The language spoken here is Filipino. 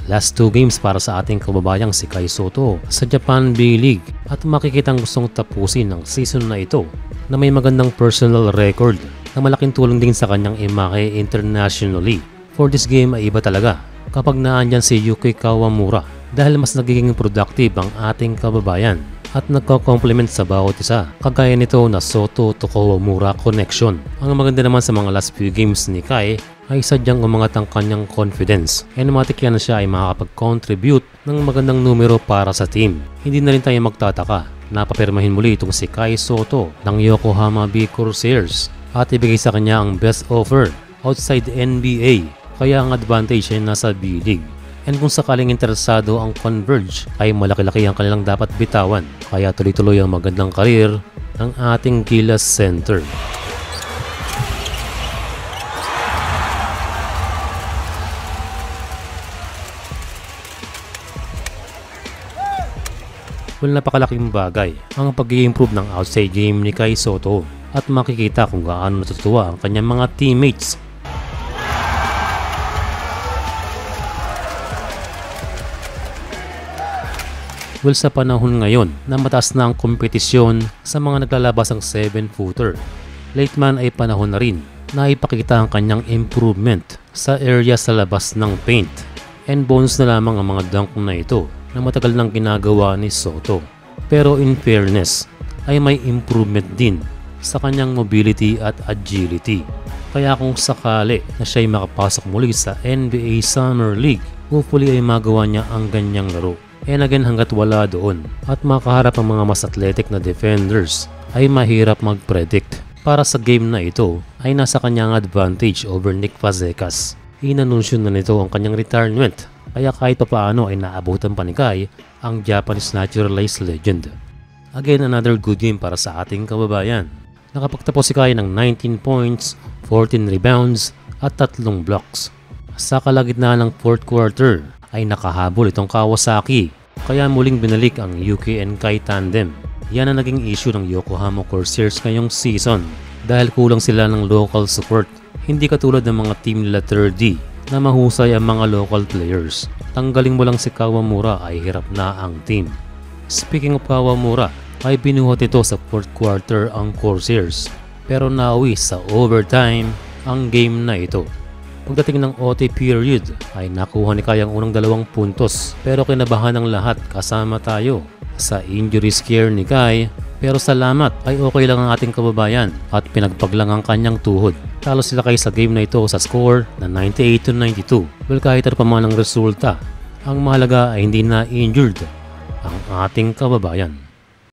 Last 2 games para sa ating kababayang si Kai Sotto sa Japan B-League at makikitang gustong tapusin ang season na ito na may magandang personal record na malaking tulong din sa kanyang imake internationally. For this game ay iba talaga kapag naandyan si Yuki Kawamura dahil mas nagiging productive ang ating kababayan at nagko-complement sa bawat isa, kagaya nito na Sotto to Kawamura connection. Ang maganda naman sa mga last few games ni Kai ay sadyang umangat ang kanyang confidence. Automatic yan na siya ay makakapag-contribute ng magandang numero para sa team. Hindi na rin tayo magtataka. Napapirmahin muli itong si Kai Sotto ng Yokohama B Corsairs at ibigay sa kanya ang best offer outside NBA, kaya ang advantage ay nasa B-League. And kung sakaling interesado ang Converge ay malaki-laki ang kanilang dapat bitawan, kaya tuloy-tuloy ang magandang karir ng ating Gilas center. Well, napakalaking bagay ang pag-i-improve ng outside game ni Kai Sotto at makikita kung gaano natutuwa ang kanyang mga teammates. Well, sa panahon ngayon na mataas na ang kompetisyon sa mga naglalabas ng 7-footer, late man ay panahon na rin na ipakita ang kanyang improvement sa area sa labas ng paint. And bonus na lamang ang mga dunk na ito na matagal nang ginagawa ni Sotto. Pero in fairness ay may improvement din sa kanyang mobility at agility. Kaya kung sakali na siya ay makapasok muli sa NBA Summer League, hopefully ay magawa niya ang ganyang laro. And again, hanggat wala doon at makaharap ang mga mas athletic na defenders ay mahirap mag-predict. Para sa game na ito ay nasa kanyang advantage over Nick Fazekas. Inanunsyo na nito ang kanyang retirement, kaya kahit paano ay naabutan pa ni Kai ang Japanese naturalized legend. Again, another good game para sa ating kababayan. Nakapagtapos si Kai ng 19 points, 14 rebounds at 3 blocks. Sa kalagitnaan ng 4th quarter ay nakahabol itong Kawasaki, kaya muling binalik ang Yuki and Kai tandem. Yan ang naging issue ng Yokohama Corsairs ngayong season dahil kulang sila ng local support. Hindi katulad ng mga team nila 3D na mahusay ang mga local players. Tanggalin mo lang si Kawamura ay hirap na ang team. Speaking of Kawamura, ay binuhat ito sa 4th quarter ang Corsairs pero nauwi sa overtime ang game na ito. Pagdating ng OT period ay nakuha ni Kai ang unang 2 puntos pero kinabahan ng lahat kasama tayo sa injury scare ni Kai. Pero salamat ay okay lang ang ating kababayan at pinagpaglang ang kanyang tuhod. Talo sila Kai sa game na ito sa score na 98-92. Well, kahit pa man ang resulta, ang mahalaga ay hindi na injured ang ating kababayan.